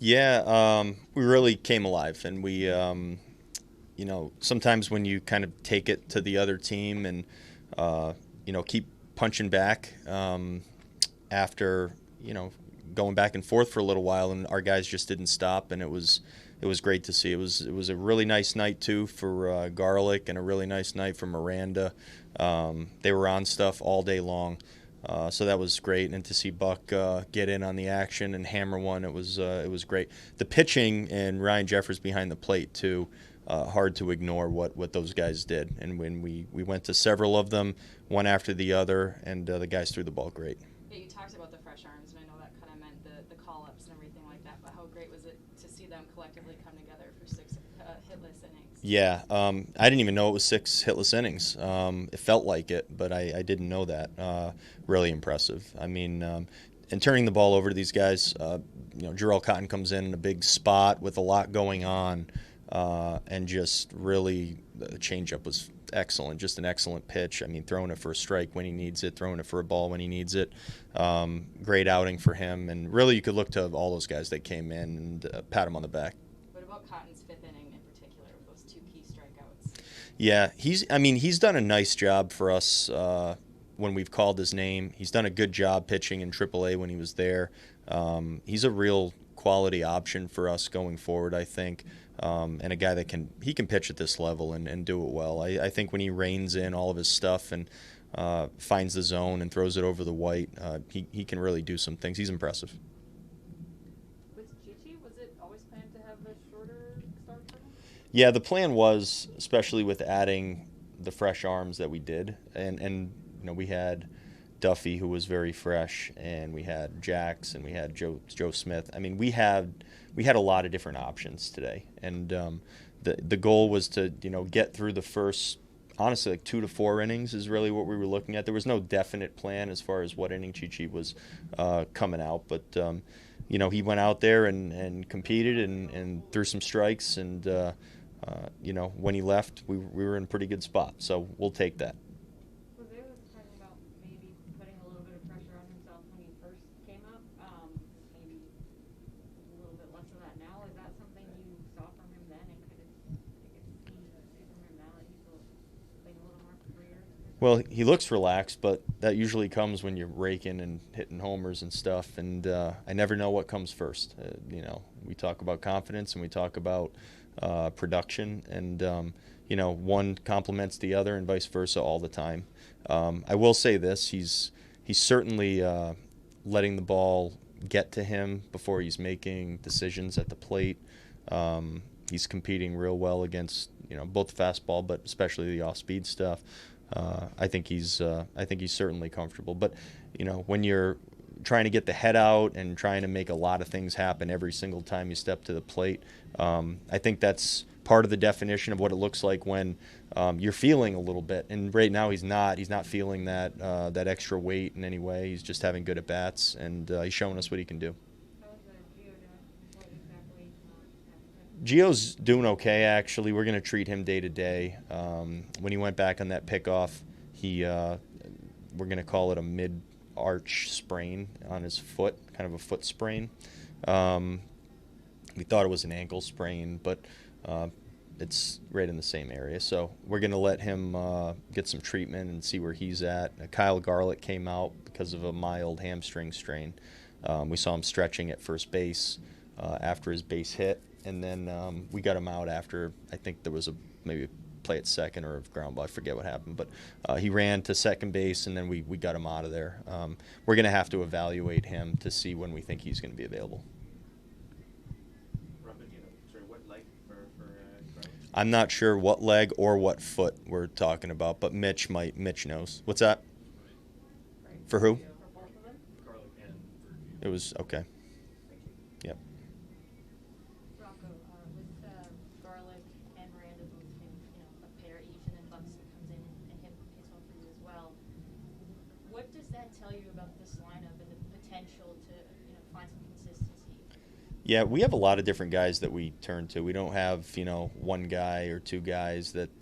Yeah, we really came alive, and sometimes when you kind of take it to the other team and uh, keep punching back after going back and forth for a little while, and our guys just didn't stop, and it was great to see. It was a really nice night too for Garlic, and a really nice night for Miranda. They were on stuff all day long. So that was great, and to see Buck get in on the action and hammer one, it was great. The pitching and Ryan Jeffers behind the plate too, hard to ignore what those guys did. And when we went to several of them, one after the other, and the guys threw the ball great. Yeah, you talked about the fresh arms, and I know that kind of meant the call-ups and everything like that, but how great was it to see them collectively come together for six hitless innings? Yeah, I didn't even know it was six hitless innings. It felt like it, but I didn't know that. Really impressive. I mean, and turning the ball over to these guys, Jarrell Cotton comes in a big spot with a lot going on, and just really the changeup was excellent. Just an excellent pitch. I mean, throwing it for a strike when he needs it, throwing it for a ball when he needs it. Great outing for him, and really you could look to all those guys that came in and pat him on the back. What about Cotton's fifth inning in particular with those two key strikeouts? Yeah, I mean, he's done a nice job for us when we've called his name. He's done a good job pitching in AAA when he was there. He's a real quality option for us going forward, I think, and a guy that can pitch at this level and do it well. I think when he reins in all of his stuff and finds the zone and throws it over the white, he can really do some things. He's impressive. With Chichi, was it always planned to have a shorter start for him? Yeah, the plan was, especially with adding the fresh arms that we did, and we had Duffy, who was very fresh, and we had Jax, and we had Joe Smith. I mean, we had a lot of different options today, and the goal was to get through the first, honestly, like 2 to 4 innings is really what we were looking at. There was no definite plan as far as what inning Chi was coming out, but he went out there and competed and threw some strikes, and when he left, we were in a pretty good spot, so we'll take that. Jose was talking about maybe putting a little bit of pressure on himself when he first came up. Maybe a little bit less of that now. Is that something you saw from him then, and could see from him now that he's playing a little more career? Well, he looks relaxed, but that usually comes when you're raking and hitting homers and stuff. And I never know what comes first. We talk about confidence and we talk about production, and one complements the other and vice versa all the time. I will say this: he's certainly letting the ball get to him before he's making decisions at the plate. He's competing real well against both the fastball, but especially the off-speed stuff. I think he's certainly comfortable. But when you're trying to get the head out and trying to make a lot of things happen every single time you step to the plate, I think that's part of the definition of what it looks like when you're feeling a little bit. And right now he's not. He's not feeling that extra weight in any way. He's just having good at bats, and he's showing us what he can do. How's Gio doing? What exactly happened? Gio's doing okay, actually. We're going to treat him day to day. When he went back on that pickoff, we're going to call it a mid-arch sprain on his foot, kind of a foot sprain. We thought it was an ankle sprain, but it's right in the same area. So we're going to let him get some treatment and see where he's at. Kyle Garlick came out because of a mild hamstring strain. We saw him stretching at first base after his base hit, and then we got him out after, I think there was maybe a play at second or a ground ball. I forget what happened, but he ran to second base, and then we got him out of there. We're going to have to evaluate him to see when we think he's going to be available. I'm not sure what leg or what foot we're talking about, but Mitch knows. What's that? For who? For both of them? It was okay. Yep. Rocco, with Garlic and Miranda both being, a pair each, and then Buxton comes in and hits one for you as well. What does that tell you about this lineup and the potential to, find some consistency? Yeah, we have a lot of different guys that we turn to. We don't have, one guy or two guys that,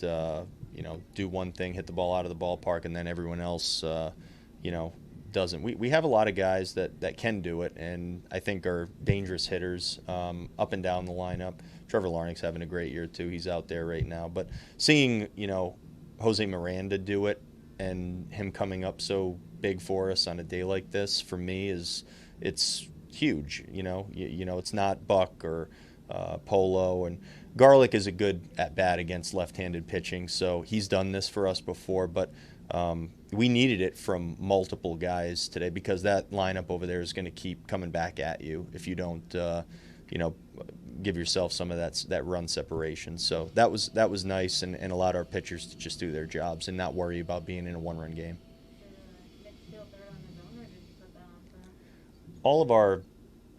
do one thing, hit the ball out of the ballpark, and then everyone else, doesn't. We have a lot of guys that can do it, and I think are dangerous hitters up and down the lineup. Trevor Larnach's having a great year too. He's out there right now. But seeing Jose Miranda do it and him coming up so big for us on a day like this, for me, it's huge. It's not Buck or Polo, and Garlick is a good at bat against left-handed pitching, so he's done this for us before. But we needed it from multiple guys today, because that lineup over there is going to keep coming back at you if you don't, give yourself some of that run separation. So that was nice, and allowed our pitchers to just do their jobs and not worry about being in a one-run game. Did Nick steal third on his own, or did you put that on for him? All of our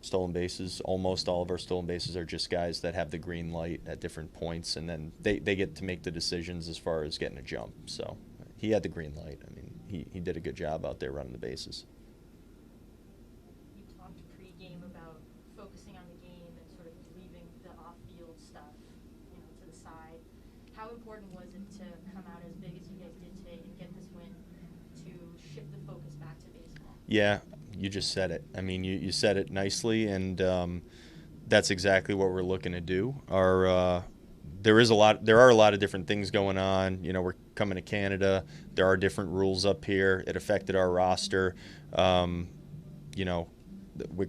stolen bases, almost all of our stolen bases, are just guys that have the green light at different points, and then they get to make the decisions as far as getting a jump. So he had the green light. I mean, he did a good job out there running the bases. You talked pre-game about focusing on the game and sort of leaving the off-field stuff, to the side. How important was it to come out as big as you guys did today and get this win to shift the focus back to baseball? Yeah, you just said it. I mean, you said it nicely, and that's exactly what we're looking to do. There are a lot of different things going on. We're coming to Canada. There are different rules up here. It affected our roster. We're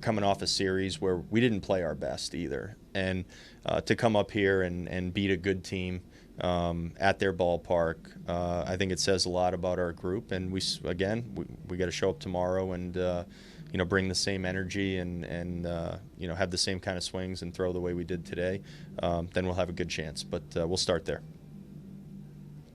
coming off a series where we didn't play our best either, and to come up here and beat a good team at their ballpark, I think it says a lot about our group. And we got to show up tomorrow and bring the same energy and have the same kind of swings and throw the way we did today. Then we'll have a good chance. But we'll start there.